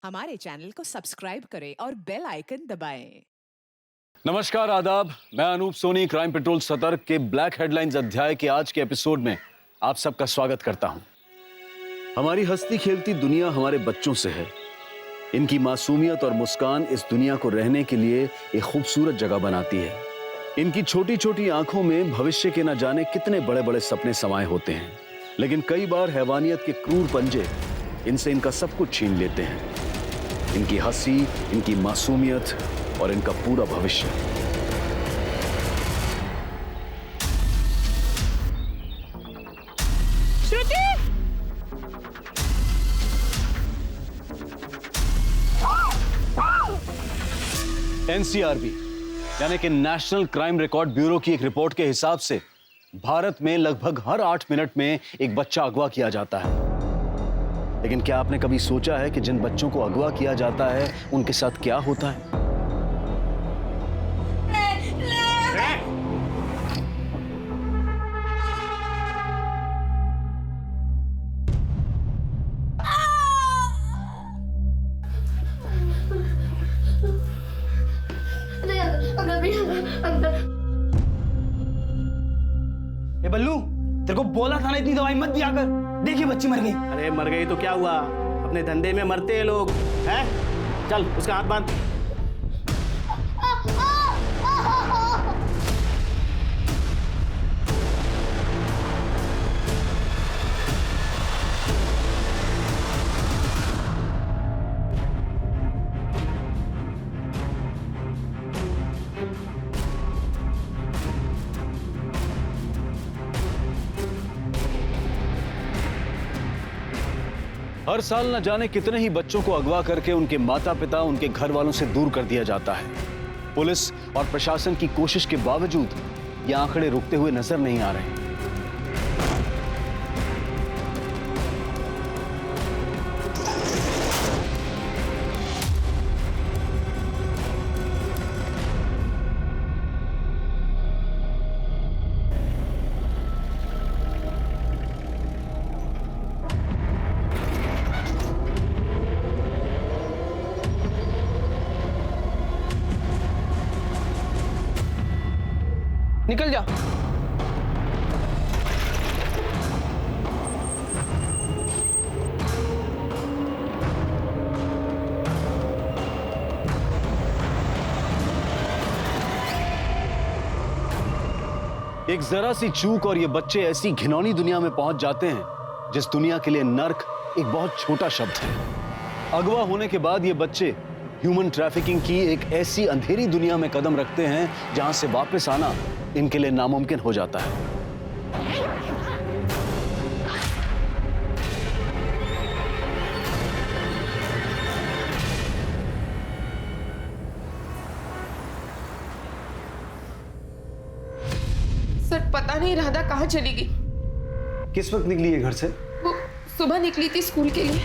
हमारे चैनल को सब्सक्राइब करें और बेल आइकन दबाएं। नमस्कार, आदाब। मैं अनूप सोनी क्राइम पेट्रोल सतर्क के ब्लैक हेडलाइंस अध्याय के आज के एपिसोड में आप सबका स्वागत करता हूं। हमारी हंसती खेलती दुनिया हमारे बच्चों से है। इनकी मासूमियत और मुस्कान इस दुनिया को रहने के लिए एक खूबसूरत जगह बनाती है। इनकी छोटी छोटी आंखों में भविष्य के न जाने कितने बड़े बड़े सपने समाये होते हैं, लेकिन कई बार हैवानियत के क्रूर पंजे इनसे इनका सब कुछ छीन लेते हैं। इनकी हंसी, इनकी मासूमियत और इनका पूरा भविष्य। श्रुति! एनसीआरबी यानी कि नेशनल क्राइम रिकॉर्ड ब्यूरो की एक रिपोर्ट के हिसाब से भारत में लगभग हर 8 मिनट में एक बच्चा अगवा किया जाता है। लेकिन क्या आपने कभी सोचा है कि जिन बच्चों को अगवा किया जाता है उनके साथ क्या होता है? ए बल्लू, तेरे को बोला था ना इतनी दवाई मत दिया कर। देखिए बच्ची मर गई। अरे मर गई तो क्या हुआ, अपने धंधे में मरते हैं लोग, हैं? चल उसका हाथ बांध। हर साल न जाने कितने ही बच्चों को अगवा करके उनके माता पिता, उनके घर वालों से दूर कर दिया जाता है। पुलिस और प्रशासन की कोशिश के बावजूद ये आंकड़े रुकते हुए नजर नहीं आ रहे। निकल जा। एक जरा सी चूक और ये बच्चे ऐसी घिनौनी दुनिया में पहुंच जाते हैं जिस दुनिया के लिए नर्क एक बहुत छोटा शब्द है। अगवा होने के बाद ये बच्चे ह्यूमन ट्रैफिकिंग की एक ऐसी अंधेरी दुनिया में कदम रखते हैं जहां से वापस आना इनके लिए नामुमकिन हो जाता है। सर पता नहीं राधा कहाँ चली गई। किस वक्त निकली है घर से? वो सुबह निकली थी स्कूल के लिए,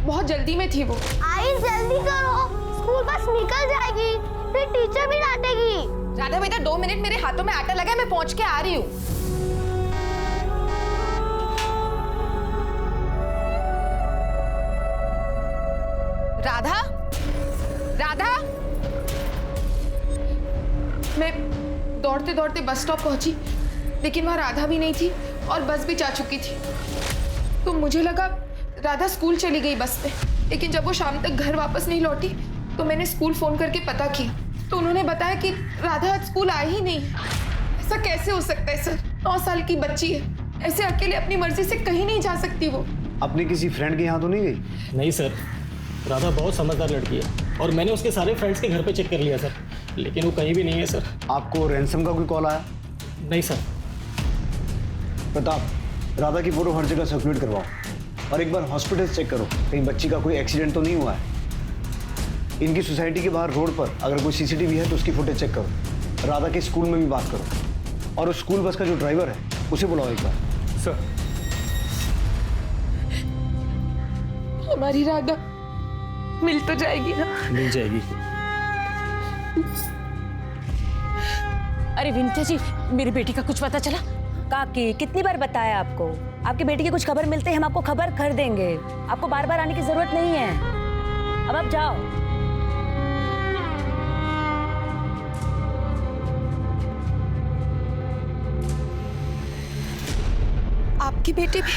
बहुत जल्दी में थी वो। आई जल्दी करो, स्कूल बस निकल जाएगी, फिर टीचर भी डांटेगी। राधा बेटा 2 मिनट, मेरे हाथों में आटा लगा है, मैं पहुंच के आ रही हूँ। राधा, राधा। मैं दौड़ते दौड़ते बस स्टॉप पहुंची, लेकिन वहां राधा भी नहीं थी और बस भी जा चुकी थी। तो मुझे लगा राधा स्कूल चली गई बस पे, लेकिन जब वो शाम तक घर वापस नहीं लौटी तो मैंने स्कूल फोन करके पता किया, तो उन्होंने बताया कि राधा आज स्कूल आई ही नहीं। ऐसा कैसे हो सकता है सर? 9 साल की बच्ची है, ऐसे अकेले अपनी मर्जी से कहीं नहीं जा सकती वो। अपने किसी फ्रेंड के यहाँ तो नहीं गई? नहीं सर, राधा बहुत समझदार लड़की है और मैंने उसके सारे फ्रेंड्स के घर पे चेक कर लिया सर, लेकिन वो कहीं भी नहीं है सर। आपको रैंसम का कोई कॉल आया? नहीं सर। प्रताप, राधा की फोटो हर जगह सर्कुलेट करवाओ और एक बार हॉस्पिटल चेक करो, कहीं बच्ची का कोई एक्सीडेंट तो नहीं हुआ है। इनकी सोसाइटी के बाहर रोड पर अगर कोई सीसीटीवी है तो उसकी फुटेज चेक करो। राधा के स्कूल में भी बात करो और उस स्कूल बस का जो ड्राइवर है उसे बुलाओ एक बार। सर हमारी राधा मिल तो जाएगी ना? मिल जाएगी। अरे विंध्या जी, मेरी बेटी का कुछ पता चला? काकी कितनी बार बताया आपको, आपकी बेटी की कुछ खबर मिलते ही हम आपको खबर कर देंगे। आपको बार बार आने की जरूरत नहीं है। अब आप जाओ। आपकी बेटी भी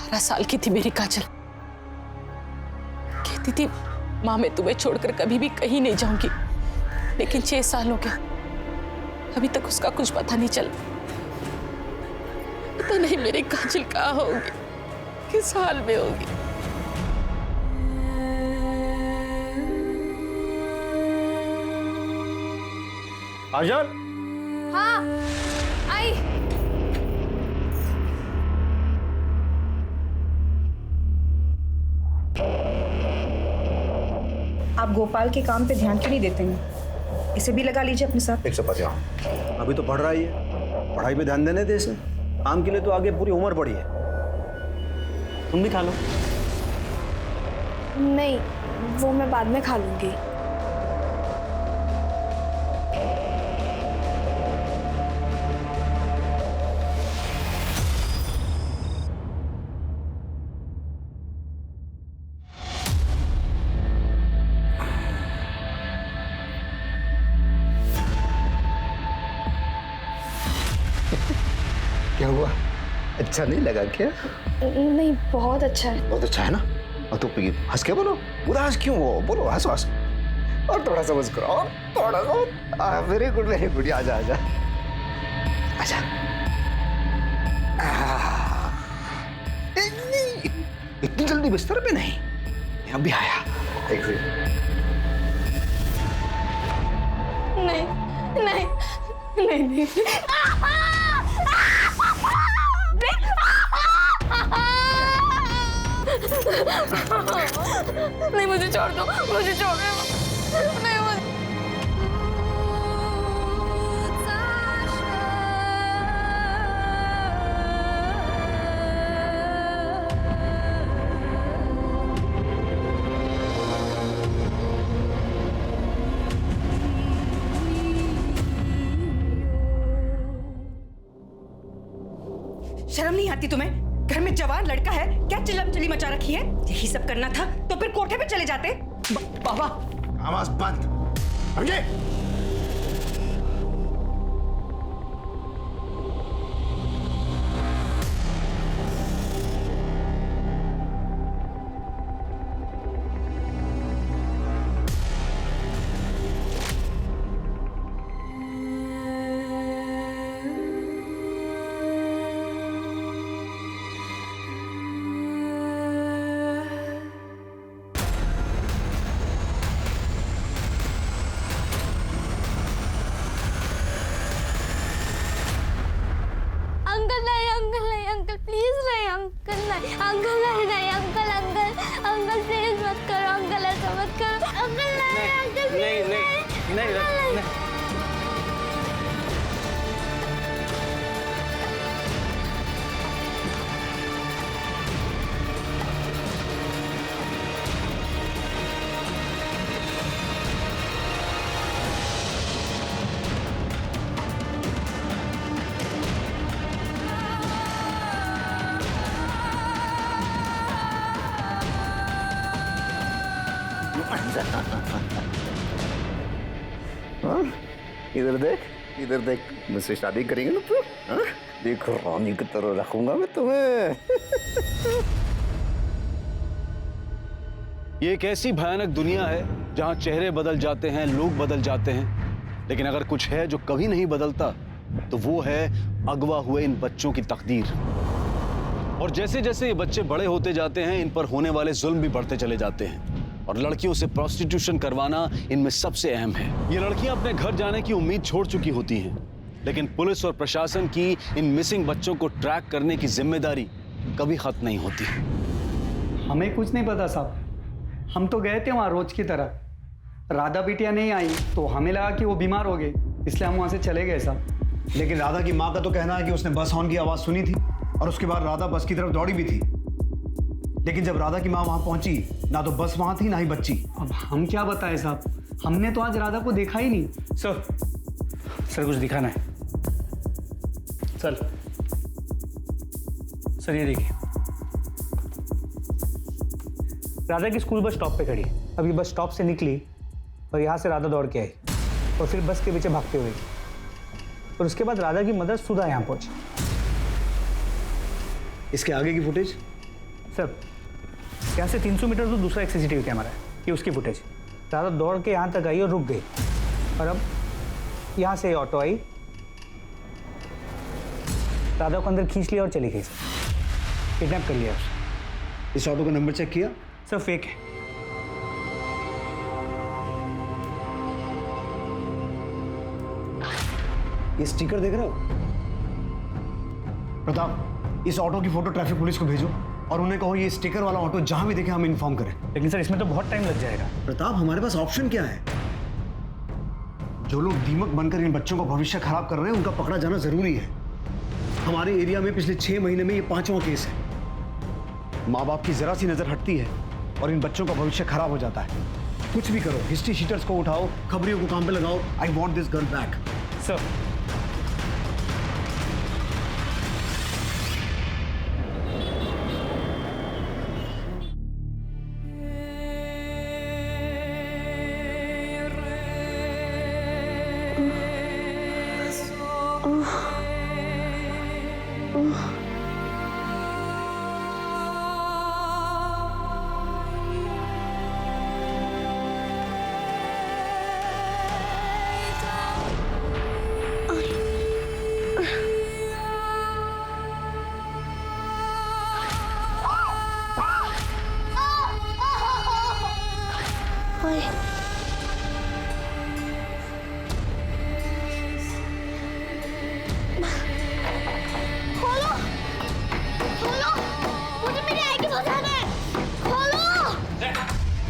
12 साल की थी मेरी काजल। कहती थी माँ मैं तुम्हें छोड़कर कभी भी कहीं नहीं जाऊंगी, लेकिन 6 साल हो गया, अभी तक उसका कुछ पता नहीं चला। पता नहीं मेरी काजल कहाँ होगी, किस हाल में होगी। काजल। हाँ आई। आप गोपाल के काम पे ध्यान क्यों नहीं देते हैं? इसे भी लगा लीजिए अपने साथ। 150। अभी तो पढ़ रहा ही है, पढ़ाई पे ध्यान देने दे इसे। काम के लिए तो आगे पूरी उम्र पड़ी है। तुम भी खा लो। नहीं, वो मैं बाद में खा लूंगी। क्या हुआ? अच्छा नहीं लगा क्या? नहीं, बहुत अच्छा है। बहुत अच्छा है ना? और तो हंस के बोलो, उदास क्यों हो? बोलो हंसो हंसो। और थोड़ा सा मुस्कुराओ, और थोड़ा सा। Very good very good. आजा आजा आजा। नहीं, इतनी जल्दी बिस्तर पे नहीं, मैं अभी आया। एक नहीं नहीं नहीं नहीं। नहीं, मुझे छोड़ दो, मुझे छोड़ दो। नहीं, शर्म नहीं आती तुम्हें? घर में जवान लड़का है, क्या चिल्लम चिल्ली मचा रखी है? यही सब करना था तो फिर कोठे पे चले जाते। बाबा आवाज बंद, समझे? अंकल प्लीज नहीं, अंकल नहीं, अंकल नहीं नहीं, अंकल अंकल अंकल प्लीज मत करो, अंकल ऐसा मत करो, अंकल नहीं, अंकल नहीं नहीं नहीं नहीं। इधर देख, इधर देख, मुझसे शादी करेंगे ना तू? देखो रानी की तरह रखूंगा मैं तुम्हें। ये एक ऐसी भयानक दुनिया है जहां चेहरे बदल जाते हैं, लोग बदल जाते हैं, लेकिन अगर कुछ है जो कभी नहीं बदलता तो वो है अगवा हुए इन बच्चों की तकदीर। और जैसे जैसे ये बच्चे बड़े होते जाते हैं, इन पर होने वाले जुल्म भी बढ़ते चले जाते हैं, और लड़कियों से प्रोस्टिट्यूशन करवाना इनमें सबसे अहम है। ये लड़कियां अपने घर जाने की उम्मीद छोड़ चुकी होती हैं, लेकिन पुलिस और प्रशासन की इन मिसिंग बच्चों को ट्रैक करने की जिम्मेदारी कभी खत्म नहीं होती। हमें कुछ नहीं पता साहब, हम तो गए थे वहाँ रोज की तरह। राधा बिटिया नहीं आई तो हमें लगा कि वो बीमार हो गए, इसलिए हम वहाँ से चले गए साहब। लेकिन राधा की माँ का तो कहना है कि उसने बस हॉर्न की आवाज सुनी थी और उसके बाद राधा बस की तरफ दौड़ी भी थी, लेकिन जब राधा की माँ वहां पहुंची ना तो बस वहां थी ना ही बच्ची। अब हम क्या बताएं साहब, हमने तो आज राधा को देखा ही नहीं। सर कुछ दिखाना है। सर ये देखिए, राधा की स्कूल बस स्टॉप पे खड़ी है। अब ये बस स्टॉप से निकली और यहाँ से राधा दौड़ के आई और फिर बस के पीछे भागते हुए गई। और उसके बाद राधा की मदर सुधा यहाँ पहुंची। इसके आगे की फुटेज? सर, यहाँ से 300 मीटर तो दूसरा एक सीसीटीवी कैमरा है, ये उसकी फुटेज। राधा दौड़ के यहाँ तक आई और रुक गई और अब यहाँ से ऑटो आई, राधा को अंदर खींच लिया और चली गई। सर, किडनैप कर लिया उसे। इस ऑटो का नंबर चेक किया? सर, फेक है। ये स्टिकर देख रहे हो? प्रताप, इस ऑटो की फोटो ट्रैफिक पुलिस को भेजो और उन्हें कहो ये स्टिकर वाला ऑटो जहां भी देखे हमें इन्फॉर्म करें। लेकिन सर, इसमें तो बहुत टाइम लग जाएगा। प्रताप, हमारे पास ऑप्शन क्या है? जो लोग दीमक बनकर इन बच्चों का भविष्य खराब कर रहे हैं उनका पकड़ा जाना जरूरी है। हमारे एरिया में पिछले 6 महीने में ये 5वां केस है। माँ बाप की जरा सी नजर हटती है और इन बच्चों का भविष्य खराब हो जाता है। कुछ भी करो, हिस्ट्री शीटर्स को उठाओ, खबरियों को काम पे लगाओ। I want this girl back. Sir,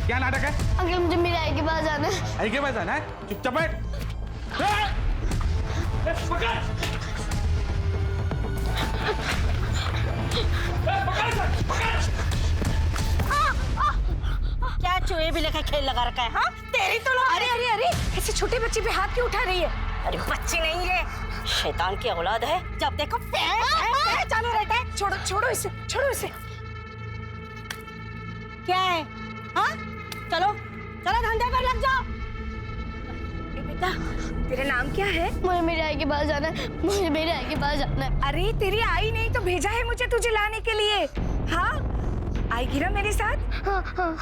क्या नाटक है? अंकल, मुझे मेरी आई के पास जाना है। आई के पास जाना है? चुपचाप बैठ। क्या चूहे बिल्ली का खेल लगा रखा है? हाँ, तेरी तो लो। अरे अरे अरे, ऐसे छोटे बच्चे पे हाथ क्यों उठा रही है? अरे बच्ची नहीं है, शैतान की औलाद है। जब देखो चालू रहता है। छोड़ो छोड़ो इसे, छोड़ो इसे। क्या है? हाँ, चलो चलो धंधे पर लग जाओ। बेटा, तेरा नाम क्या है? मुझे मेरी आई के पास जाना है, मुझे मेरी आई के पास जाना है। अरे तेरी आई नहीं तो भेजा है मुझे तुझे लाने के लिए। हाँ, आएगी ना मेरे साथ? हाँ हाँ।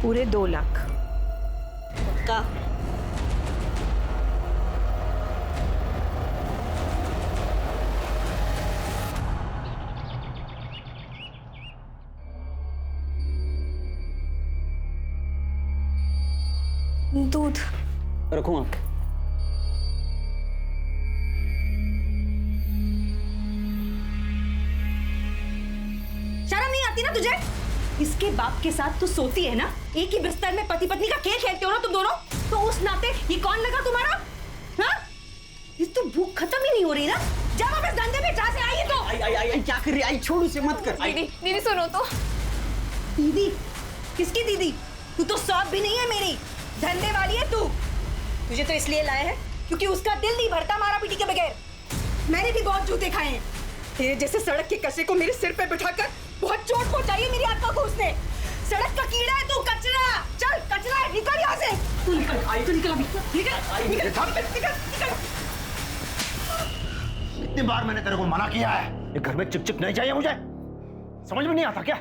पूरे 2 लाख का दूध रखूं आप? शर्म नहीं आती ना तुझे? इसके बाप के साथ तू सोती है ना? एक ही बिस्तर में पति पत्नी का खेल खेलते हो ना तुम दोनों? तो उस नाते ये कौन लगा तुम्हारा? हाँ? ये तो भूख खत्म ही नहीं हो रही ना? जब आप इस धंधे में जहाँ से आई है तो आई क्या कर रही है? आई छोड़ उसे, मत कर। दीदी, दीदी सुनो तो। दीदी? किसकी दीदी? तू तो सौंप भी नहीं है मेरी। धंधे वाली है तू। तुझे तो इसलिए लाया है क्योंकि उसका दिल नहीं भरता मारा पीटी के बगैर। मैंने भी बहुत जूते खाए हैं। तेरे जैसे सड़क के कचरे को मेरे सिर पे बिठाकर बहुत चोट पहुंचाई है मेरी आत्मा को उसने। सड़क का कीड़ा है तू, कचरा। चल कचरा है, निकल यहाँ से। तू निकल, तू निकल अभी। निकल। इतनी बार मैंने तेरे को मना किया है, ये घर में चिप नहीं चाहिए मुझे। समझ में नहीं आता क्या?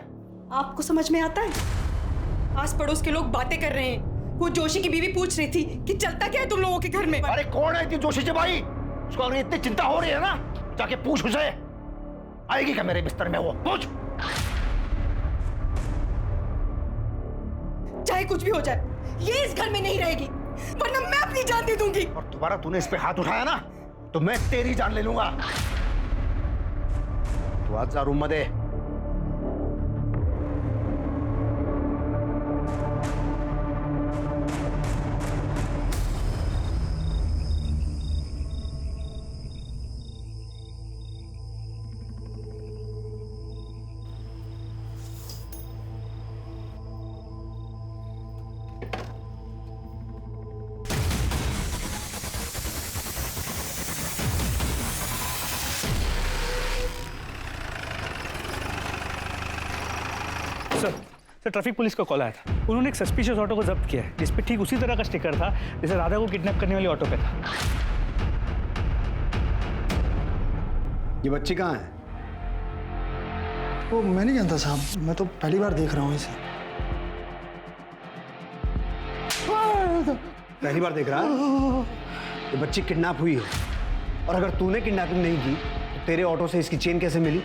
आपको समझ में आता है? आस पड़ोस के लोग बातें कर रहे हैं। वो जोशी की बीवी पूछ रही थी कि चलता क्या है तुम लोगों के घर में। अरे कौन है इतनी जोशी से भाई? उसको अगर इतनी चिंता हो रही है ना, जाके पूछ उसे। आएगी क्या मेरे बिस्तर में? वो पूछ। चाहे कुछ भी हो जाए, ये इस घर में नहीं रहेगी, वरना मैं अपनी जान दे दूंगी। और दोबारा तूने इस पे हाथ उठाया ना, तो मैं तेरी जान ले लूंगा। तू आज जा रूम में दे। सर ट्रैफिक पुलिस का कॉल आया था। उन्होंने एक सस्पिशियस ऑटो को जब्त किया है, जिस पे ठीक उसी तरह का स्टिकर था जैसे राधा को किडनैप करने वाली ऑटो पे था। ये बच्ची कहाँ है? वो मैं नहीं जानता साहब, मैं तो पहली बार देख रहा हूँ इसे। पहली बार देख रहा है? ये बच्ची किडनैप हुई है, और अगर तूने किडनैपिंग नहीं की तो तेरे ऑटो से इसकी चेन कैसे मिली?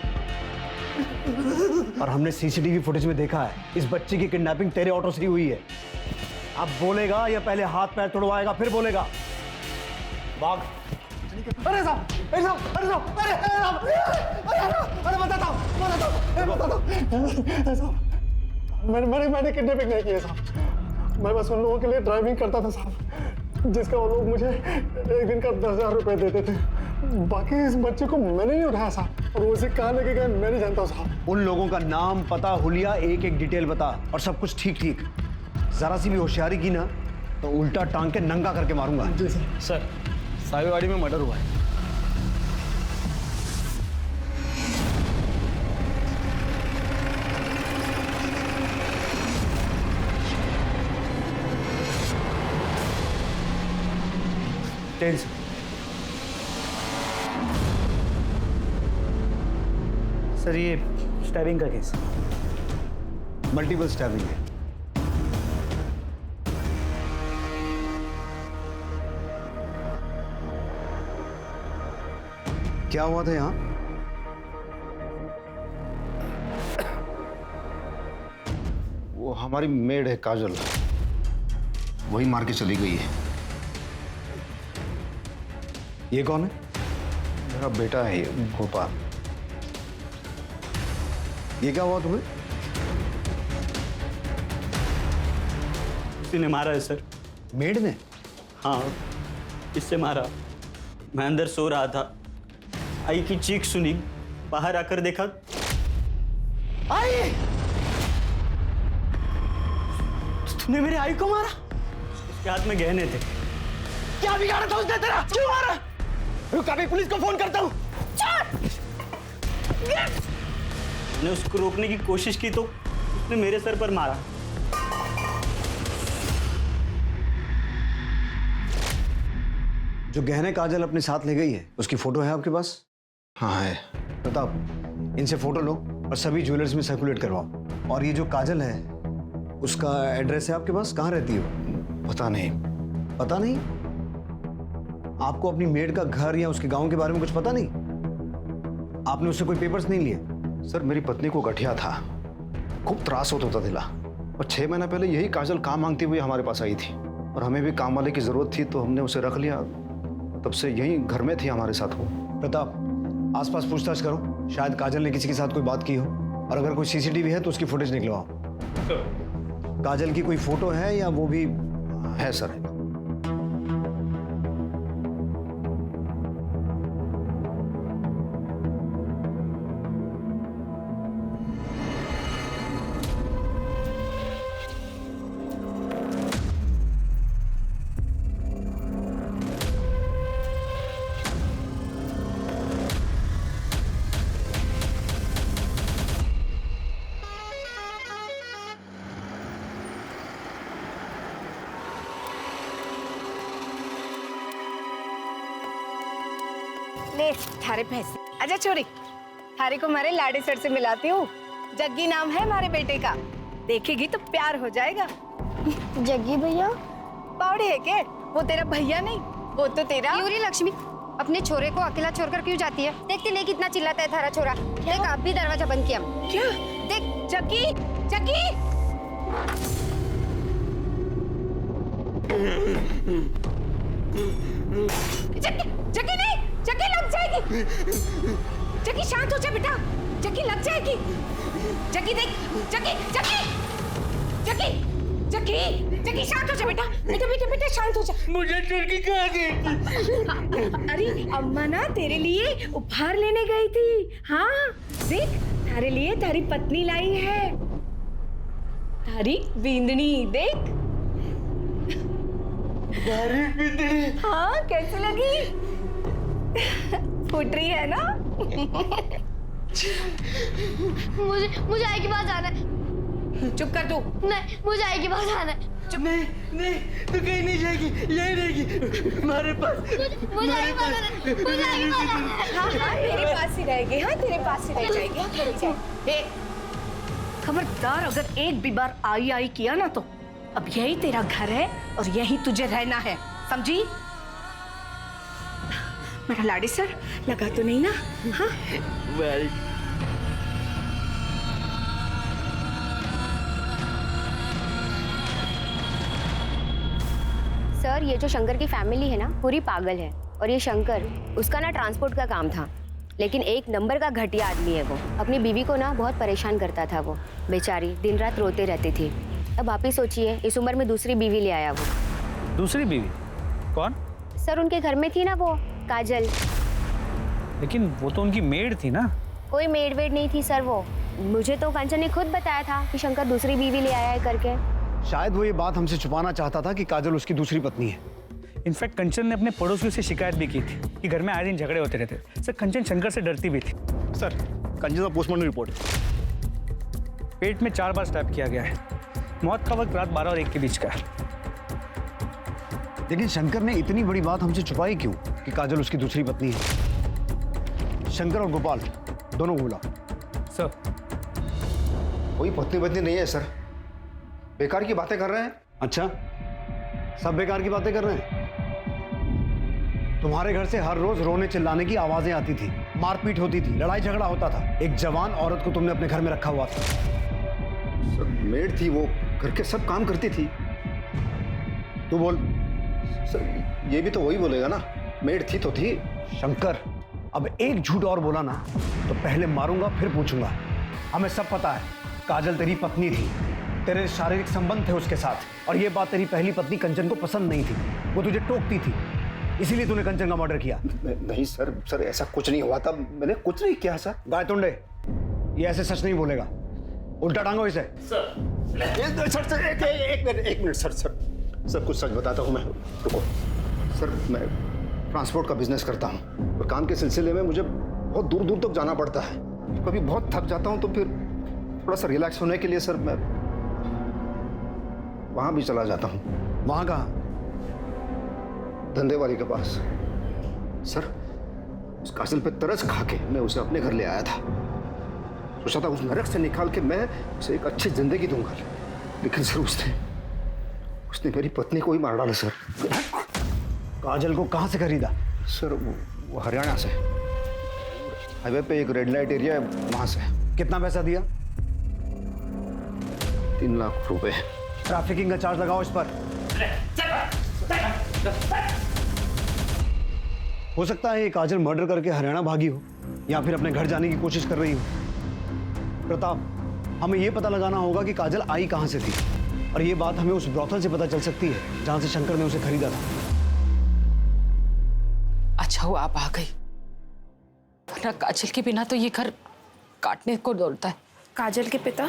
और हमने सीसीटीवी फुटेज में देखा है इस बच्ची की किडनैपिंग तेरे ऑटो से ही हुई है। अब बोलेगा या पहले हाथ पैर तोड़वाएगा फिर बोलेगा? भाग। अरे साहब, अरे साहब, अरे साहब, अरे साहब, अरे बताता हूँ, मैंने किडनैपिंग नहीं किया साहब। मैं बस उन लोगों के लिए ड्राइविंग करता था साहब, जिसका वो लोग मुझे एक दिन का 10,000 रुपए देते थे। बाकी इस बच्चे को मैंने नहीं उठाया साहब, और वो उसे कहाँ लेके गए मैं नहीं जानता साहब। उन लोगों का नाम, पता, हुलिया, एक एक डिटेल बता, और सब कुछ ठीक ठीक। जरा सी भी होशियारी की ना तो उल्टा टांग के नंगा करके मारूंगा। जी सर। सर सावेवाड़ी में मर्डर हुआ है। सर ये स्टैबिंग का केस, मल्टीपल स्टैबिंग है। क्या हुआ था यहाँ? वो हमारी मेड है काजल, वही मार के चली गई है। ये कौन है? मेरा बेटा है ये, भोपाल। ये क्या हुआ तुम्हें? किसी ने मारा है सर। मेड ने? हाँ, इससे मारा। मैं अंदर सो रहा था, आई की चीख सुनी, बाहर आकर देखा। आई! तूने मेरे आई को मारा? उसके हाथ में गहने थे। क्या बिगाड़ा था उसने तेरा? क्यों मारा? रुक, अभी पुलिस को फोन करता हूँ। मैंने उसको रोकने की कोशिश की तो उसने मेरे सर पर मारा। जो गहने काजल अपने साथ ले गई है उसकी फोटो है आपके पास? हाँ है। प्रताप, इनसे फोटो लो और सभी ज्वेलर्स में सर्कुलेट करवाओ। और ये जो काजल है उसका एड्रेस है आपके पास? कहाँ रहती है वो? पता नहीं। पता नहीं? आपको अपनी मेड का घर या उसके गांव के बारे में कुछ पता नहीं? आपने उससे कोई पेपर्स नहीं लिए? सर मेरी पत्नी को गठिया था, खूब त्रास होता था, और 6 महीना पहले यही काजल काम मांगती हुई हमारे पास आई थी, और हमें भी काम वाले की जरूरत थी तो हमने उसे रख लिया। तब से यही घर में थी हमारे साथ वो। प्रताप, आसपास पूछताछ करो, शायद काजल ने किसी के साथ कोई बात की हो, और अगर कोई सीसीटीवी है तो उसकी फुटेज निकलवाओ। काजल की कोई फोटो है या वो भी है? सर ले थारे पैसे। अच्छा छोरी, थारे को हमारे लाडे सर से मिलाती हूँ। जग्गी नाम है हमारे बेटे का, देखेगी तो प्यार हो जाएगा। जग्गी भैया? बावड़ी है के? वो तेरा भैया नहीं, वो तो तेरा। यूरी लक्ष्मी अपने छोरे को अकेला छोड़कर क्यों जाती है? देखती नहीं कितना चिल्लाता है थारा छोरा। देख आप भी दरवाजा बंद किया। क्या? देख जग्गी, जग्गी। जग्गी, जग्गी नहीं, जग्गी लग जाएगी। जग्गी शांत हो जा बेटा, जग्गी लग जाएगी। जग्गी देख, जग्गी, जग्गी, जग्गी, जग्गी, जग्गी शांत हो जा बेटा, बेटा बेटा बेटा शांत हो जा। मुझे चुटकी कहाँ गई? अरे अम्मा ना तेरे लिए उपहार लेने गई थी। हाँ देख, तारे लिए तारी पत्नी लाई है, तारी बींदनी देख। हाँ कैसी लगी? फूट रही है ना? मुझे आई के पास जाना है। चुप कर तू। नहीं, मुझे आएगी बहुत आना है। चुप। नहीं तू कहीं नहीं जाएगी, यही रहेगी हमारे पास। मुझे आएगी बहुत आना है। मुझे आएगी बहुत आना है। हाँ, तेरे पास ही रहेगी। हाँ, तेरे पास ही रह जाएगी। खबरदार, अगर एक भी बार आई किया ना तो अब यही तेरा घर है और यही तुझे रहना है, समझी? मेरा लाडी सर लगा तो नहीं ना? हाँ? सर, ये जो शंकर की फैमिली है ना, पूरी पागल है। और ये शंकर, उसका ना ट्रांसपोर्ट का काम था, लेकिन एक नंबर का घटिया आदमी है वो। अपनी बीवी को ना बहुत परेशान करता था वो, बेचारी दिन रात रोते रहती थी। अब आप ही सोचिए, इस उम्र में दूसरी बीवी ले आया वो। दूसरी बीवी? कौन? सर, उनके घर में थी ना वो काजल। लेकिन वो तो उनकी मेड थी ना। कोई मेड वेड नहीं थी सर वो। मुझे तो कंचन ने खुद बताया था कि शंकर दूसरी बीवी ले आया है करके। शायद वो ये बात हमसे छुपाना चाहता था कि काजल उसकी दूसरी पत्नी है। इनफैक्ट कंचन ने अपने पड़ोसियों से शिकायत भी की थी कि घर में आए दिन झगड़े होते रहते। सर, कंचन शंकर से डरती भी थी। सर, कंचन का पोस्टमार्टम रिपोर्ट। पेट में 4 बार स्टैब किया गया है। मौत का वक्त रात 12 और 1 के बीच का है। लेकिन शंकर ने इतनी बड़ी बात हमसे छुपाई क्यों कि काजल उसकी दूसरी पत्नी है? शंकर और गोपाल दोनों को बुला। सर, कोई पत्नी नहीं है सर, बेकार की बातें कर रहे हैं। अच्छा, सब बेकार की बातें कर रहे हैं? तुम्हारे घर से हर रोज रोने चिल्लाने की आवाजें आती थी, मारपीट होती थी, लड़ाई झगड़ा होता था। एक जवान औरत को तुमने अपने घर में रखा हुआ था। सर, मेड थी वो, घर के सब काम करती थी। तू बोल। सर, ये भी तो वही बोलेगा ना, मेड थी तो थी। शंकर, अब एक झूठ और बोला ना तो पहले मारूंगा फिर पूछूंगा। हमें सब पता है, काजल तेरी पत्नी थी, तेरे शारीरिक संबंध थे उसके साथ। और ये बात तेरी पहली पत्नी कंचन को पसंद नहीं थी, वो तुझे टोकती थी, इसीलिए तूने कंचन का मर्डर किया। नहीं सर, ऐसा कुछ नहीं हुआ था, मैंने कुछ नहीं किया सर। गायतुंडे, ये ऐसे सच नहीं बोलेगा, उल्टा टांगो इसे। सर, एक मिनट सर, कुछ सच बताता हूँ मैं। रुको सर, मैं ट्रांसपोर्ट का बिजनेस करता हूँ और काम के सिलसिले में मुझे बहुत दूर दूर तक जाना पड़ता है। कभी बहुत थक जाता हूँ तो फिर थोड़ा सा रिलैक्स होने के लिए सर मैं वहाँ भी चला जाता हूँ। वहाँ कहाँ? धंधे वाली के पास। सर, उस काजल पे तरस खा के मैं उसे अपने घर ले आया था। सोचा था उस नरक से निकाल के मैं उसे एक अच्छी जिंदगी दूंगा, लेकिन सर उसने मेरी पत्नी को ही मार डाला सर। काजल को कहाँ से खरीदा? सर, वो हरियाणा से, हाईवे पे एक रेड लाइट एरिया है, वहां से। कितना पैसा दिया? 3 लाख रुपए। ट्रैफिकिंग का चार्ज लगाओ इस पर। हो सकता है ये काजल मर्डर करके हरियाणा भागी हो या फिर अपने घर जाने की कोशिश कर रही हो। प्रताप, हमें यह पता लगाना होगा कि काजल आई कहां से थी, और ये बात हमें उस ब्रॉथल से पता चल सकती है जहां से शंकर ने उसे खरीदा था। अच्छा हुआ आप आ गई, वरना काजल के बिना तो ये घर काटने को दौड़ता है। काजल के पिता?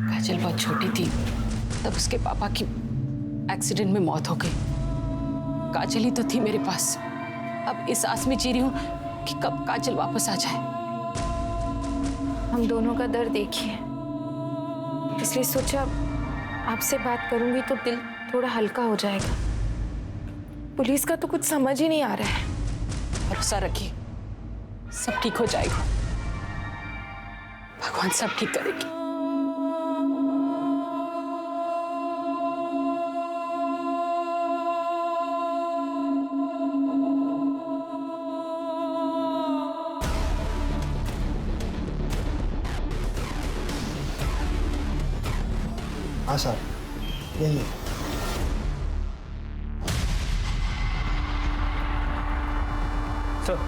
काजल बहुत छोटी थी तब उसके पापा की एक्सीडेंट में मौत हो गई। काजल ही तो थी मेरे पास। अब इस आस में जी रही हूँ कि कब काजल वापस आ जाए। हम दोनों का दर्द एक ही है, इसलिए सोचा आपसे बात करूंगी तो दिल थोड़ा हल्का हो जाएगा। पुलिस का तो कुछ समझ ही नहीं आ रहा है। भरोसा रखिए, सब ठीक हो जाएगा। भगवान सब ठीक करेगी। हाँ सर, यही है। सर,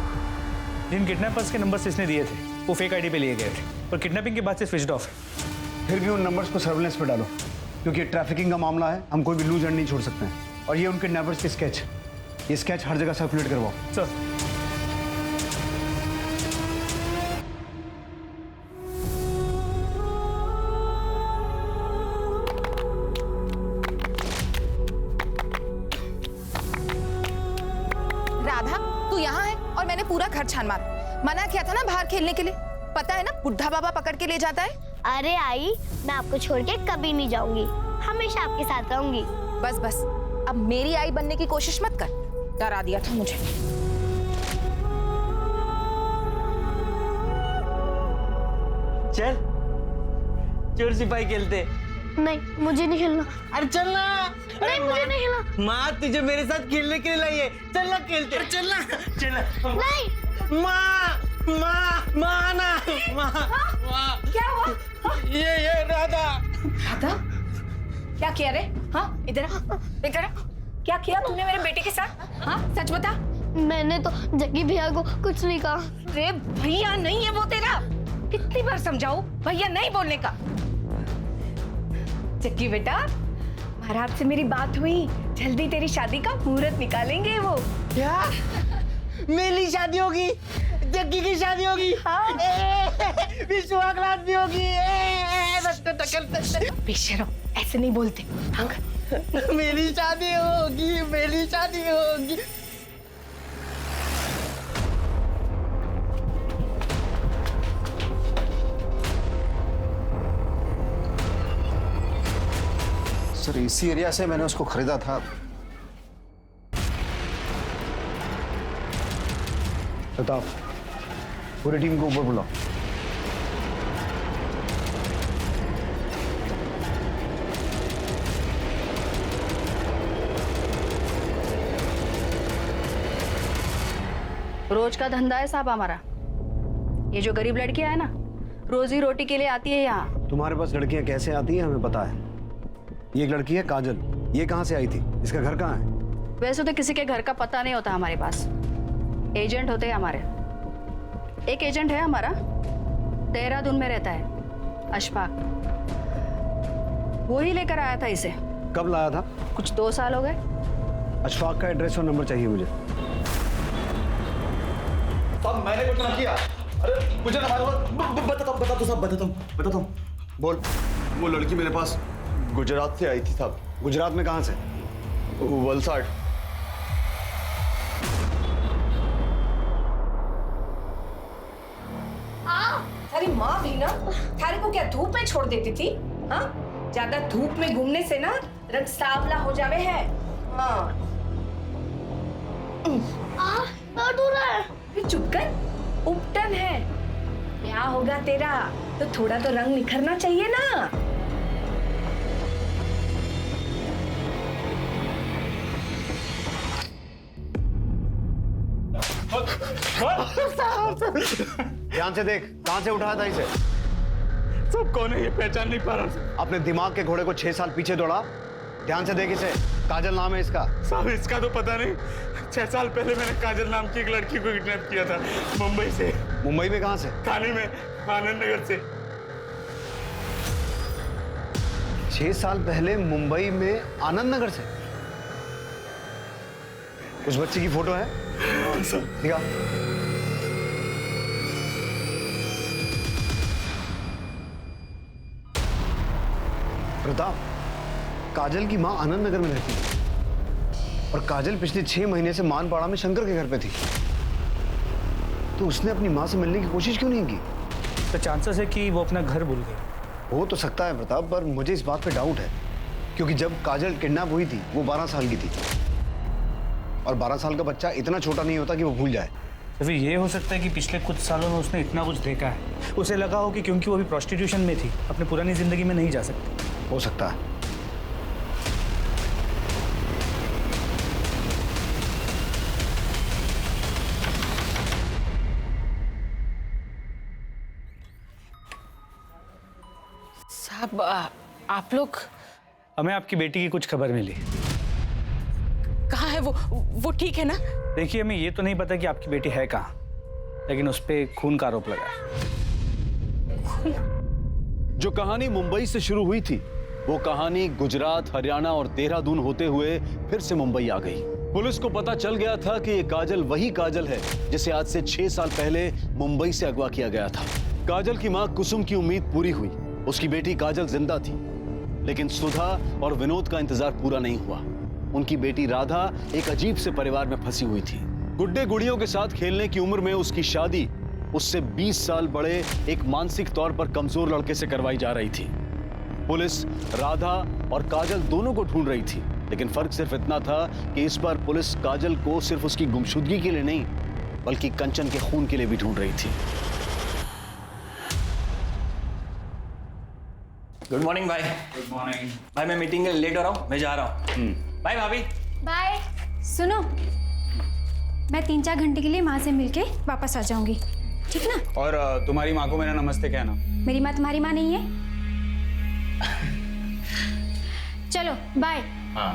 जिन किडनैपर्स के नंबर्स इसने दिए थे वो फेक आईडी पे लिए गए थे और किडनैपिंग के बाद से स्विच्ड ऑफ है। फिर भी उन नंबर्स को सर्विलेंस पे डालो, क्योंकि ट्रैफिकिंग का मामला है, हम कोई भी लूज एंड नहीं छोड़ सकते हैं। और ये उन किडनैपर्स के स्केच, ये स्केच हर जगह सर्कुलेट करवाओ। सर, राधा, तू यहाँ है और मैंने पूरा घर छान मारा। मना किया था ना बाहर खेलने के लिए। पता है ना, बुढ़ा बाबा पकड़ के ले जाता है। अरे आई, मैं आपको छोड़ के कभी नहीं जाऊंगी, हमेशा आपके साथ रहूंगी। बस बस, अब मेरी आई बनने की कोशिश मत कर, डरा दिया था मुझे। चल चोर सिपाही खेलते। नहीं, मुझे नहीं खेलना। अरे चल ना। नहीं, मुझे नहीं खेलना। माँ तुझे मेरे साथ खेलने के लिए लाई है, चल ना खेलते। अरे चल ना, चल ना। नहीं। माँ माँ माँ ना माँ। क्या हुआ? ये राधा। राधा? क्या किया रे? हाँ, इधर आ, इधर आ। क्या किया तूने मेरे बेटे के साथ? हाँ, सच बता। मैंने तो जग्गी भैया को कुछ नहीं कहा। रे भैया नहीं है वो तेरा, कितनी बार समझाऊं, भैया नहीं बोलने का। जग्गी बेटा, महाराज से मेरी बात हुई, जल्दी तेरी शादी का मुहूर्त निकालेंगे वो। क्या? मेरी शादी होगी, जग्गी की शादी होगी, हाँ। विश्वास भी होगी। बेशरम, ऐसे नहीं बोलते। मेरी शादी होगी, मेरी शादी होगी। सर इसी एरिया से मैंने उसको खरीदा था। प्रताप, पूरी टीम को ऊपर बुलाओ। रोज का धंधा है साहब हमारा। ये जो गरीब लड़कियां है ना, रोजी रोटी के लिए आती है यहाँ। तुम्हारे पास लड़कियां कैसे आती हैं हमें पता है। ये एक लड़की है काजल, ये कहाँ से आई थी, इसका घर कहाँ है? वैसे तो किसी के घर का पता नहीं होता हमारे पास, एजेंट होते हैं हमारे। एक एजेंट है हमारा, देहरादून में रहता है, अशफाक। वो ही लेकर आया था इसे। कब लाया था? कुछ 2 साल हो गए। अशफाक का एड्रेस और नंबर चाहिए मुझे। साहब मैंने कुछ ना किया। अरे मुझे ना बताता हूँ। बोल। वो लड़की मेरे पास गुजरात से आई थी साहब। गुजरात में कहाँ से? वलसाड। अरे माँ भी ना थारे को क्या धूप में छोड़ देती थी? हाँ, ज्यादा धूप में घूमने से ना रंग सांवला हो जावे है। हाँ। दर्द हो रहा है। चुप कर, उपटन है। क्या होगा तेरा? तो थोड़ा तो रंग निखरना चाहिए ना। ध्यान से देख, कहां से उठाया था इसे? सब कौन है ये पहचान नहीं पा रहा। अपने दिमाग के घोड़े को 6 साल पीछे दौड़ा। ध्यान से देख इसे। काजल नाम है इसका। साहब इसका तो पता नहीं। 6 साल पहले मैंने काजल नाम की एक लड़की को किडनैप किया था, मुंबई से। मुंबई में कहां से? थाने में, आनंद नगर से। 6 साल पहले मुंबई में आनंद नगर से? उस बच्ची की फोटो है? दिखा। प्रताप, काजल की मां आनंद नगर में रहती है और काजल पिछले 6 महीने से मानपाड़ा में शंकर के घर पे थी। तो उसने अपनी मां से मिलने की कोशिश क्यों नहीं की? तो चांसेस है कि वो अपना घर भूल गई। हो तो सकता है प्रताप, पर मुझे इस बात पे डाउट है क्योंकि जब काजल किडनैप हुई थी वो 12 साल की थी और 12 साल का बच्चा इतना छोटा नहीं होता कि वो भूल जाए। तो फिर ये हो सकता है कि पिछले कुछ सालों में उसने इतना कुछ देखा है, उसे लगा हो कि क्योंकि वो अभी प्रोस्टिट्यूशन में थी, अपनी पुरानी जिंदगी में नहीं जा सकती। हो सकता है। साहब आप लोग? हमें आपकी बेटी की कुछ खबर मिली। कहाँ है वो ठीक है ना? देखिए हमें ये तो नहीं पता कि आपकी बेटी है कहाँ, लेकिन उस पे खून का आरोप लगा है। जो कहानी मुंबई से शुरू हुई थी वो कहानी गुजरात, हरियाणा और देहरादून होते हुए फिर से मुंबई आ गई। पुलिस को पता चल गया था कि ये काजल वही काजल है जिसे आज से 6 साल पहले मुंबई से अगवा किया गया था। काजल की मां कुसुम की उम्मीद पूरी हुई, उसकी बेटी काजल जिंदा थी, लेकिन सुधा और विनोद का इंतजार पूरा नहीं हुआ। उनकी बेटी राधा एक अजीब से परिवार में फंसी हुई थी। गुड्डे गुड़ियों के साथ खेलने की उम्र में उसकी शादी उससे 20 साल बड़े एक मानसिक तौर पर कमजोर लड़के से करवाई जा रही थी। पुलिस राधा और काजल दोनों को ढूंढ रही थी, लेकिन फर्क सिर्फ इतना था कि इस बार पुलिस काजल को सिर्फ उसकी गुमशुदगी के लिए नहीं, बल्कि कंचन के खून के लिए भी ढूंढ रही थी। गुड मॉर्निंग भाई। गुड मॉर्निंग भाई, मैं मीटिंग के लिए लेट हो रहा हूँ, मैं जा रहा हूँ। बाय भाभी। बाय। सुनो, मैं 3-4 घंटे के लिए माँ से मिलके वापस आ जाऊंगी, ठीक ना? और तुम्हारी माँ को मेरा नमस्ते कहना। मेरी माँ तुम्हारी माँ नहीं है। चलो बाय। हाँ।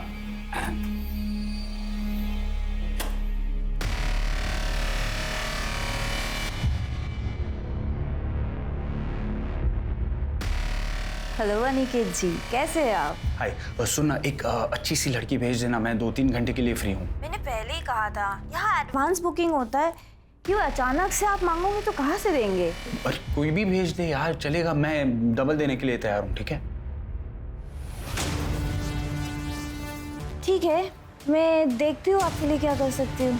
हेलो अनिकेत जी, कैसे हैं आप? हाय, सुन ना, एक अच्छी सी लड़की भेज देना, मैं 2-3 घंटे के लिए फ्री हूँ। मैंने पहले ही कहा था, यहाँ एडवांस बुकिंग होता है। क्यों अचानक से आप मांगोगे तो कहाँ से देंगे? और कोई भी भेज दे यार, चलेगा, मैं डबल देने के लिए तैयार हूँ, ठीक है? ठीक है, मैं देखती हूँ आपके लिए क्या कर सकती हूँ।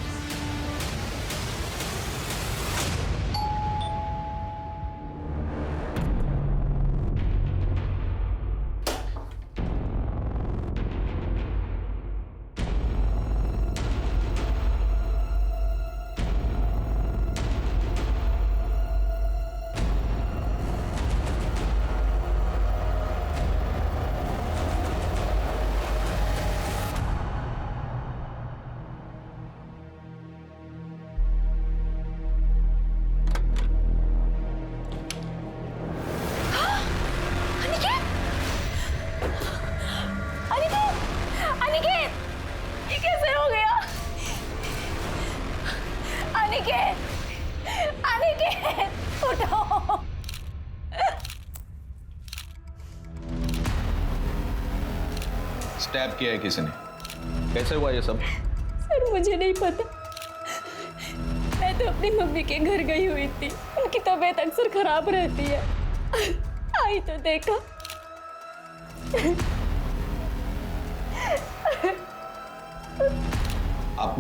स्टैब किया है किसी ने? कैसे हुआ ये सब? सर मुझे नहीं पता, मैं तो अपनी मम्मी के घर गई हुई थी, उनकी तबीयत अक्सर खराब रहती है, आई तो देखा। आप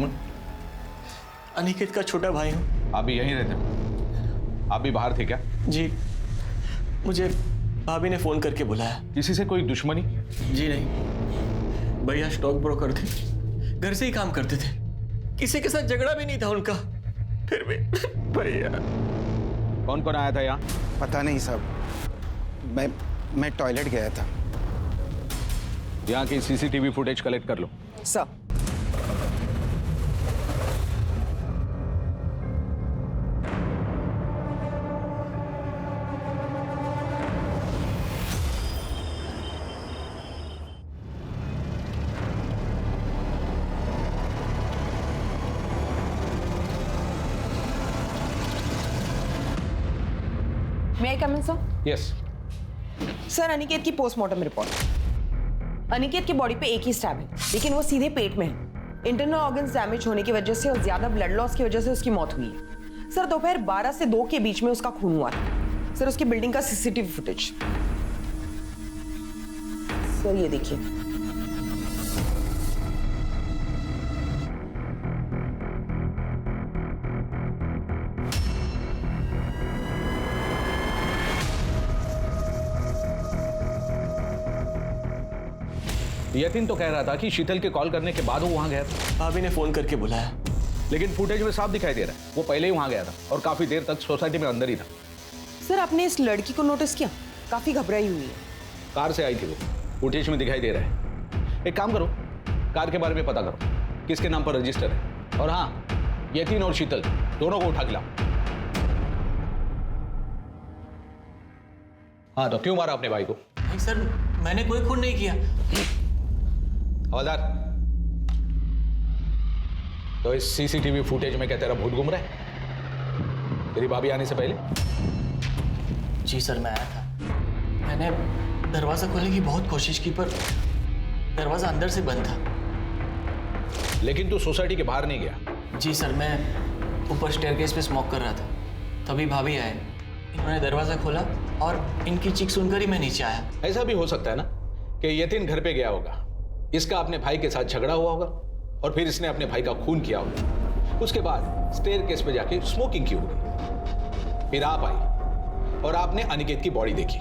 अनिकेत का छोटा भाई हूँ। आप भी यहीं रहते हो? आप भी बाहर थे क्या? जी, मुझे भाभी ने फोन करके बुलाया। किसी से कोई दुश्मनी? जी नहीं, भैया स्टॉक ब्रोकर थे, घर से ही काम करते थे, किसी के साथ झगड़ा भी नहीं था उनका, फिर भी भैया। कौन कौन आया था यहाँ? पता नहीं साहब, मैं टॉयलेट गया था। यहाँ की सीसीटीवी फुटेज कलेक्ट कर लो। Sir. May I come in, sir? Yes. Sir, Aniket की पोस्टमार्टम रिपोर्ट। अनिकेत की बॉडी पे एक ही स्टैब है, लेकिन वो सीधे पेट में है। इंटरनल ऑर्गन्स डैमेज होने की वजह से और ज्यादा ब्लड लॉस की वजह से उसकी मौत हुई है। सर, दोपहर 12 से 2 के बीच में उसका खून हुआ था। सर, उसकी बिल्डिंग का सीसीटीवी फुटेज। सर, ये देखिए। यतिन तो कह रहा था कि शीतल के कॉल करने के बाद वो वहां गया था। भाभी ने फोन करके बुलाया, लेकिन फुटेज में साफ दिखाई दे रहा है वो पहले ही वहां गया था और काफी देर तक सोसाइटी में अंदर ही था। सर, आपने इस लड़की को नोटिस किया? काफी घबराई हुई है। कार से आई थी वो, फुटेज में दिखाई दे रहा है। एक काम करो, कार के बारे में पता करो, किसके नाम पर रजिस्टर है। और हाँ, यतिन और शीतल दोनों को उठा के लाओ। हाँ, तो क्यों मारा अपने भाई को? नहीं सर, मैंने कोई खून नहीं किया। हवलदार, तो इस सीसीटीवी फुटेज में क्या तेरा भूत घूम रहा है तेरी भाभी आने से पहले? जी सर, मैं आया था। मैंने दरवाजा खोलने की बहुत कोशिश की, पर दरवाजा अंदर से बंद था। लेकिन तू सोसाइटी के बाहर नहीं गया? जी सर, मैं ऊपर स्टेयरकेस पे स्मोक कर रहा था, तभी भाभी आए, इन्होंने दरवाजा खोला और इनकी चीख सुनकर ही मैं नीचे आया। ऐसा भी हो सकता है ना कि यतिन घर पे गया होगा, इसका अपने भाई के साथ झगड़ा हुआ होगा और फिर इसने अपने भाई का खून किया होगा, उसके बाद स्टेयरकेस पे जाके स्मोकिंग की होगी। फिर आप आई और आपने अनिकेत की बॉडी देखी।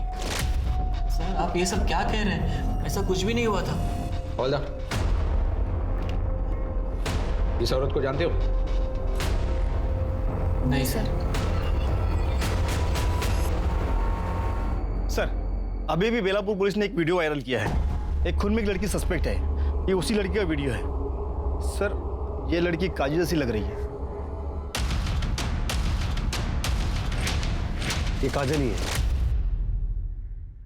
सर आप ये सब क्या कह रहे हैं? ऐसा कुछ भी नहीं हुआ था। Hold up. इस औरत को जानते हो? नहीं सर। सर, अभी भी बेलापुर पुलिस ने एक वीडियो वायरल किया है। एक खून में एक लड़की सस्पेक्ट है। ये उसी लड़की का वीडियो है। सर, ये लड़की काजल जैसी लग रही है। ये काजल ही है।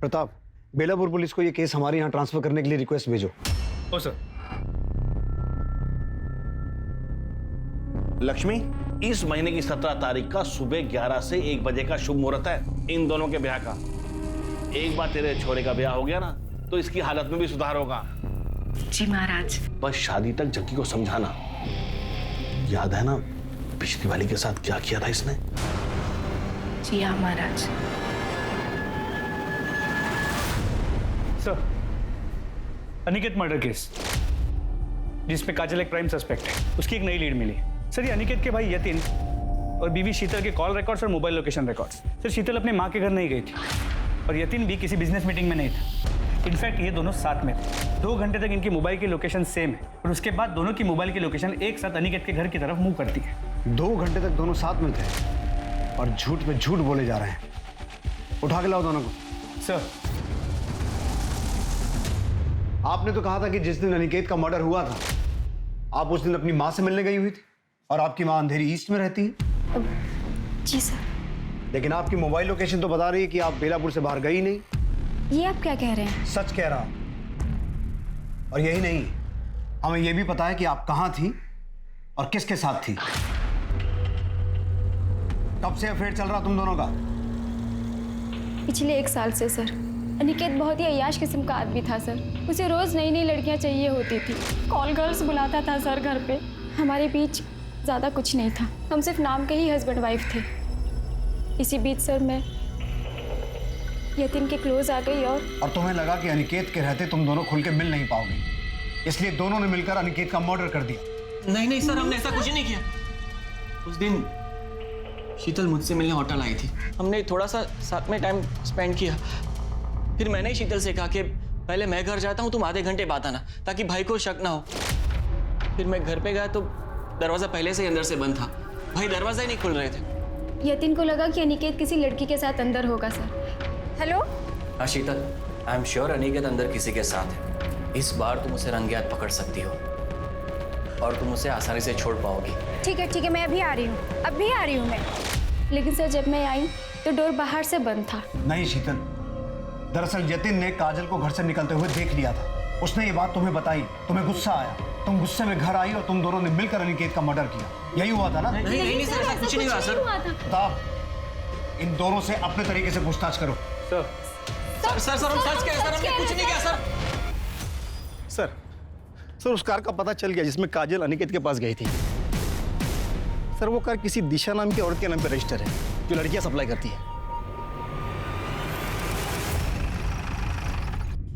प्रताप, बेलापुर पुलिस को ये केस हमारे यहाँ ट्रांसफर करने के लिए रिक्वेस्ट भेजो। ओ सर। लक्ष्मी, इस महीने की 17 तारीख का सुबह 11 से 1 बजे का शुभ मुहूर्त है इन दोनों के ब्याह का। एक बार तेरे छोरे का ब्याह हो गया ना तो इसकी हालत में भी सुधार होगा। जी महाराज। बस शादी तक जक्की को समझाना। याद है ना पिछली वाली के साथ क्या किया था इसने? जी हाँ महाराज। सर, अनिकेत मर्डर केस जिसमें काजल एक प्राइम सस्पेक्ट है, उसकी एक नई लीड मिली। सर, ये अनिकेत के भाई यतिन और बीवी शीतल के कॉल रिकॉर्ड्स और मोबाइल लोकेशन रिकॉर्ड्स। सर, शीतल अपने माँ के घर नहीं गई थी और यतिन भी किसी बिजनेस मीटिंग में नहीं था। इनफैक्ट ये दोनों साथ में थे। 2 घंटे तक इनकी मोबाइल की लोकेशन सेम है और उसके बाद दोनों की मोबाइल की लोकेशन एक साथ अनिकेत के घर की तरफ मूव करती है। 2 घंटे तक दोनों साथ में थे और झूठ पे झूठ बोले जा रहे हैं। उठा के लाओ दोनों को। सर, आपने तो कहा था कि जिस दिन अनिकेत का मर्डर हुआ था आप उस दिन अपनी माँ से मिलने गई हुई थी और आपकी माँ अंधेरी ईस्ट में रहती है। जी सर। लेकिन आपकी मोबाइल लोकेशन तो बता रही है कि आप बेलापुर से बाहर गई नहीं। ये आप क्या कह रहे हैं? सच कह रहा। और यही नहीं, हमें यह भी पता है कि आप कहां थी और किसके साथ थी। कब से अफेयर चल रहा तुम दोनों का? पिछले 1 साल से सर। अनिकेत बहुत ही अय्याश किस्म का आदमी था सर। उसे रोज नई नई लड़कियां चाहिए होती थी। कॉल गर्ल्स बुलाता था सर घर पे। हमारे बीच ज़्यादा कुछ नहीं था, हम सिर्फ नाम के ही हस्बैंड वाइफ थे। इसी बीच सर मैं यतिन के क्लोज आ गई और तुम्हें लगा कि अनिकेत के रहते तुम दोनों खुल के मिल नहीं पाओगे, इसलिए दोनों ने मिलकर अनिकेत का मर्डर कर दिया। नहीं नहीं सर, हमने ऐसा कुछ नहीं किया। उस दिन शीतल मुझसे मिलने होटल आई थी। हमने थोड़ा सा साथ में टाइम स्पेंड किया। फिर मैंने ही शीतल से कहा कि पहले मैं घर जाता हूँ, तुम आधे घंटे बाद आना ताकि भाई को शक ना हो। फिर मैं घर पे गया तो दरवाजा पहले से ही अंदर से बंद था। भाई दरवाजा ही नहीं खुल रहे थे। यतिन को लगा कि अनिकेत किसी लड़की के साथ अंदर होगा सर। हेलो। हाँ शीतल, आई एम श्योर अनिकेत अंदर किसी के साथ है। इस बार तुम उसे रंगे हाथ पकड़ सकती हो और तुम उसे आसानी से छोड़ पाओगी। ठीक है, मैं अभी आ रही हूँ, अभी आ रही हूँ मैं। लेकिन सर जब मैं आई तो डोर बाहर से बंद था। नहीं शीतल, दरअसल यतिन ने काजल को घर से निकलते हुए देख लिया था। उसने ये बात तुम्हें बताई, तुम्हें गुस्सा आया, तुम गुस्से में घर आई और तुम दोनों ने मिलकर अनिकेत का मर्डर किया। यही हुआ था ना? नहीं सर, ऐसा कुछ नहीं हुआ सर। प्रताप, इन दोनों से अपने तरीके से पूछताछ करो। सर हम सच कह रहे सर, हमने कुछ नहीं किया सर। सर उस कार का पता चल गया जिसमें काजल अनिकेत के पास गई थी। सर वो कार किसी दिशा नाम की औरत के नाम पे रजिस्टर है जो लड़कियां सप्लाई करती है।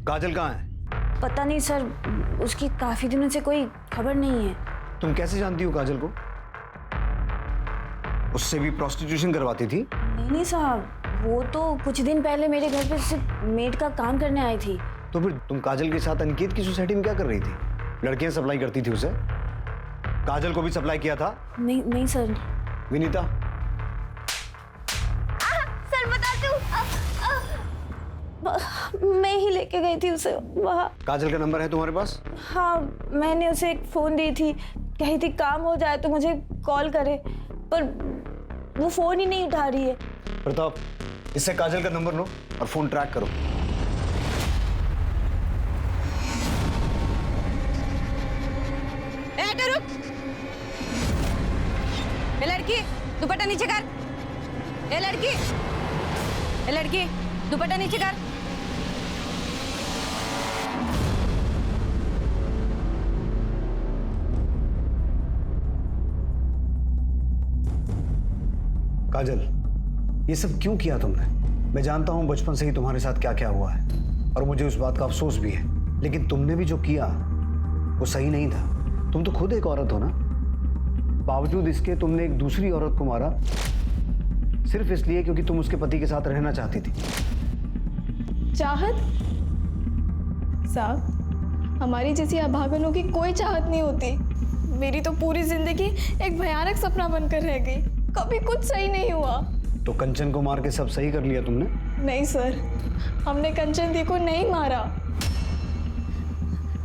काजल कहाँ है? पता नहीं सर, उसकी काफी दिनों से कोई खबर नहीं है। तुम कैसे जानती हो काजल को? उससे भी प्रोस्टिट्यूशन करवाती थी? नहीं साहब, वो तो कुछ दिन पहले मेरे घर पे सिर्फ मेड का काम करने आई थी। तो फिर तुम काजल के साथ अनिकेत की सोसाइटी में क्या कर रही थी? लड़कियां सप्लाई करती थी उसे? काजल को भी सप्लाई किया था? नहीं सर। विनीता, सर बता दूं, मैं ही लेके गई थी उसे वहाँ। काजल का नंबर है तुम्हारे पास? हाँ, मैंने उसे एक फोन दी थी, कही थी काम हो जाए तो मुझे कॉल करे, पर वो फोन ही नहीं उठा रही है। प्रताप, इससे काजल का नंबर लो और फोन ट्रैक करो। रुक। ए लड़की, दुपट्टा नीचे कर। ए लड़की, दुपट्टा नीचे कर। काजल, ये सब क्यों किया तुमने? मैं जानता हूं बचपन से ही तुम्हारे साथ क्या क्या हुआ है और मुझे उस बात का अफसोस भी है, लेकिन तुमने भी जो किया वो सही नहीं था। तुम तो खुद एक औरत हो ना, बावजूद इसके तुमने एक दूसरी औरत को मारा सिर्फ इसलिए क्योंकि तुम उसके पति के साथ रहना चाहती थी। चाहत? साहब, हमारी जैसी अभागनों की कोई चाहत नहीं होती। मेरी तो पूरी जिंदगी एक भयानक सपना बनकर रह गई। कभी कुछ सही नहीं हुआ। तो कंचन को मार के सब सही कर लिया तुमने? नहीं सर, हमने कंचन दी को नहीं मारा।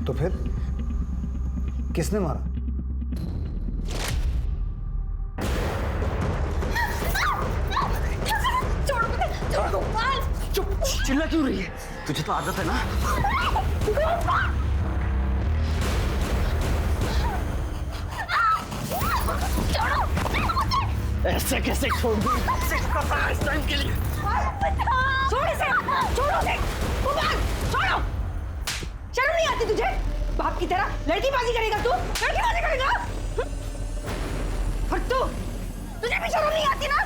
तो फिर किसने मारा? चुप, चिल्ला क्यों रही है? तुझे तो आदत है ना। ऐसे कैसे छोड़ दूं? इस टाइम के लिए। छोड़ इसे, छोड़ो उसे, छोड़ो। शर्म नहीं आती तुझे? बाप की तरह लड़कीबाजी करेगा तू? लड़कीबाजी करेगा? और तुझे भी शर्म नहीं आती ना?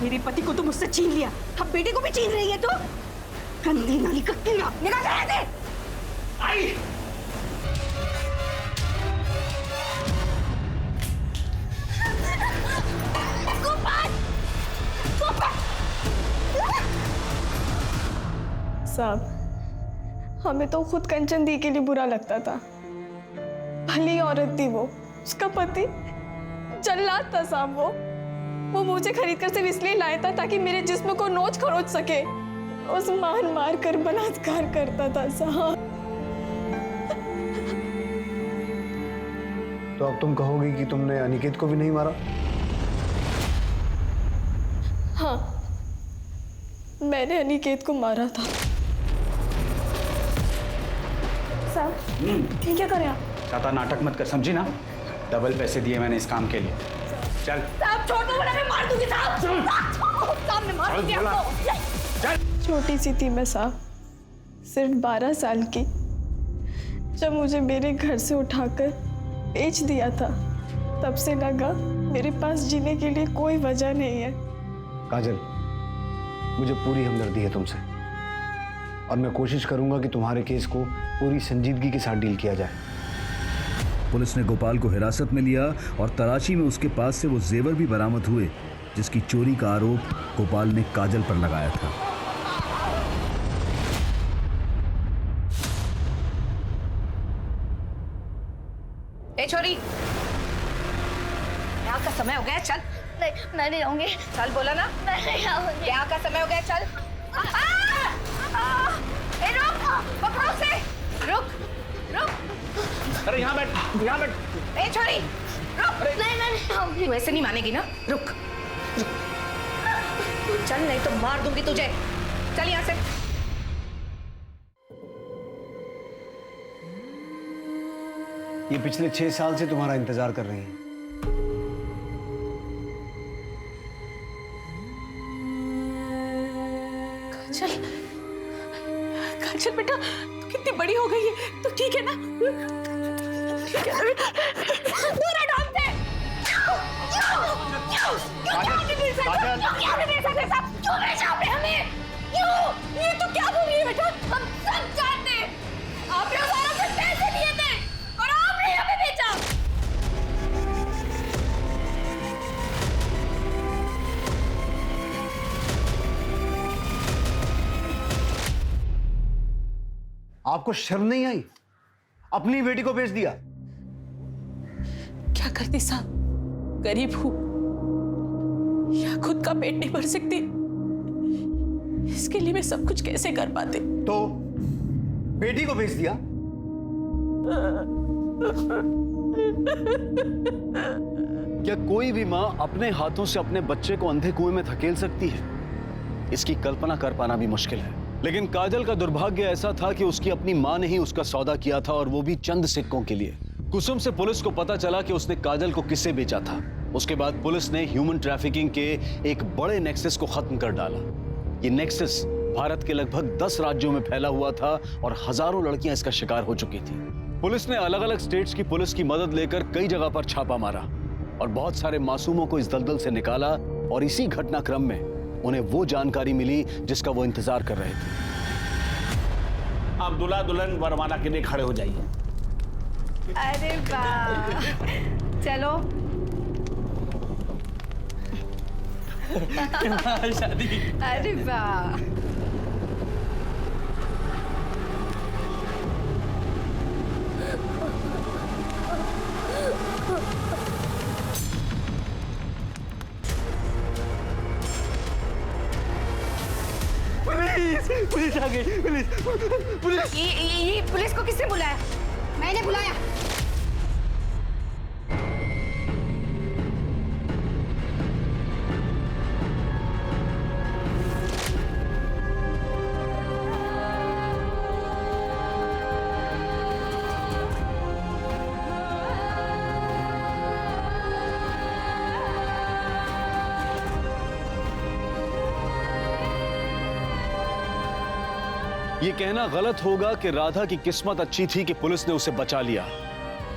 मेरे पति को तो मुझसे छीन लिया, अब बेटे को भी छीन रही है तू? गंदी नाली का कीड़ा, निकाल कर दे। आई। साहब, हमें तो खुद कंचन दी के लिए बुरा लगता था। भली औरत थी वो, उसका पति जल्लाद था साहब। वो मुझे खरीद कर सिर्फ इसलिए लाया था ताकि मेरे जिस्म को नोच खरोच सके। उस मार कर बलात्कार करता था साहब। तो अब तुम कहोगी कि तुमने अनिकेत को भी नहीं मारा? हाँ, मैंने अनिकेत को मारा था। साहब, ये क्या कर रहे आप? ज्यादा नाटक मत कर, समझी ना? डबल पैसे दिए मैंने इस काम के लिए। चल साहब, छोड़ दो वरना मैं मार दूंगी साहब। साहब, मैं मार दूंगी आपको। छोटी सी थी मैं साहब, सिर्फ 12 साल की, जब मुझे मेरे घर से उठाकर बेच दिया था। तब से लगा मेरे पास जीने के लिए कोई वजह नहीं है। काजल, मुझे पूरी हमदर्दी है तुमसे और मैं कोशिश करूंगा कि तुम्हारे केस को पूरी संजीदगी के साथ डील किया जाए। पुलिस ने गोपाल को हिरासत में लिया और तलाशी में उसके पास से वो जेवर भी बरामद हुए जिसकी चोरी का आरोप गोपाल ने काजल पर लगाया था। ए छोरी, यहाँ का समय हो गया, चल। नहीं, मैं नहीं आऊंगी। चल बोला ना, मैं नहीं आऊंगी। यहाँ का समय हो गया, चल। ए रुक, पकड़ो उसे, रुक। अरे यहाँ बैठ। ए छोरी, रुक। नहीं आऊंगी। तू ऐसे नहीं मानेगी ना, रुक। चल, नहीं तो मार दूंगी तुझे। चल यहाँ से। ये पिछले 6 साल से तुम्हारा इंतजार कर रही है। काजल बेटा, तू कितनी बड़ी हो गई है, तू ठीक है ना? ठीक है ना बेटा? दूर हटो हमसे। क्यों भेजा आपने हमें? क्यों? ये तो क्या बोल रही है बेटा? हम सब जानते हैं। आपने हमारा से पैसे लिए थे और आपने हमें बेचा। आपको शर्म नहीं आई? अपनी बेटी को बेच दिया। क्या करती साहब, गरीब हूं या खुद का पेट नहीं भर सकती, इसके लिए मैं सब कुछ कैसे कर पाते? तो बेटी को बेच दिया। क्या कोई भी मां अपने हाथों से अपने बच्चे को अंधे कुएं में धकेल सकती है? इसकी कल्पना कर पाना भी मुश्किल है। लेकिन काजल का दुर्भाग्य ऐसा था कि उसकी अपनी मां ने ही उसका सौदा किया था, और वो भी चंद सिक्कों के लिए। कुसुम से पुलिस को पता चला कि उसने काजल को किससे बेचा था। उसके बाद पुलिस ने ह्यूमन ट्रैफिकिंग के एक बड़े नेक्सस को खत्म कर डाला। ये नेक्सस भारत के लगभग 10 राज्यों में फैला हुआ था और हजारों लड़कियां इसका शिकार हो चुकी थी। पुलिस ने अलग अलग स्टेट्स की पुलिस की मदद लेकर कई जगह पर छापा मारा और बहुत सारे मासूमों को इस दलदल से निकाला, और इसी घटनाक्रम में उन्हें वो जानकारी मिली जिसका वो इंतजार कर रहे थे। आप दूल्हा दुल्हन वरमाला के लिए खड़े हो जाइए। अरे वाह, चलो। शादी। अरे वाह। पुलिस आ गई, पुलिस। ये पुलिस को किसने बुलाया? मैंने बुलाया। ये कहना गलत होगा कि राधा की किस्मत अच्छी थी कि पुलिस ने उसे बचा लिया,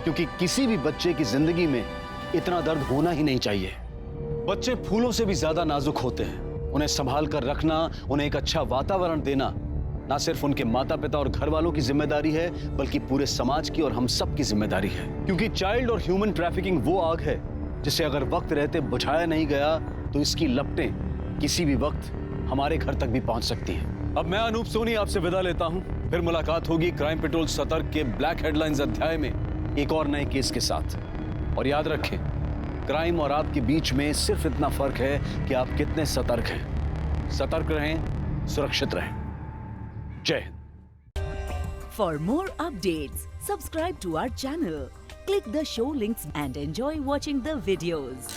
क्योंकि किसी भी बच्चे की जिंदगी में इतना दर्द होना ही नहीं चाहिए। बच्चे फूलों से भी ज्यादा नाजुक होते हैं। उन्हें संभाल कर रखना, उन्हें एक अच्छा वातावरण देना ना सिर्फ उनके माता पिता और घर वालों की जिम्मेदारी है, बल्कि पूरे समाज की और हम सब की जिम्मेदारी है। क्योंकि चाइल्ड और ह्यूमन ट्रैफिकिंग वो आग है जिसे अगर वक्त रहते बुझाया नहीं गया तो इसकी लपटें किसी भी वक्त हमारे घर तक भी पहुंच सकती हैं। अब मैं अनूप सोनी आपसे विदा लेता हूं। फिर मुलाकात होगी क्राइम पेट्रोल सतर्क के ब्लैक हेडलाइंस अध्याय में एक और नए केस के साथ। और याद रखें, क्राइम और आपके बीच में सिर्फ इतना फर्क है कि आप कितने सतर्क हैं। सतर्क रहें, सुरक्षित रहें। जय Hind. For more updates, subscribe to our channel, click the show links and enjoy watching the videos.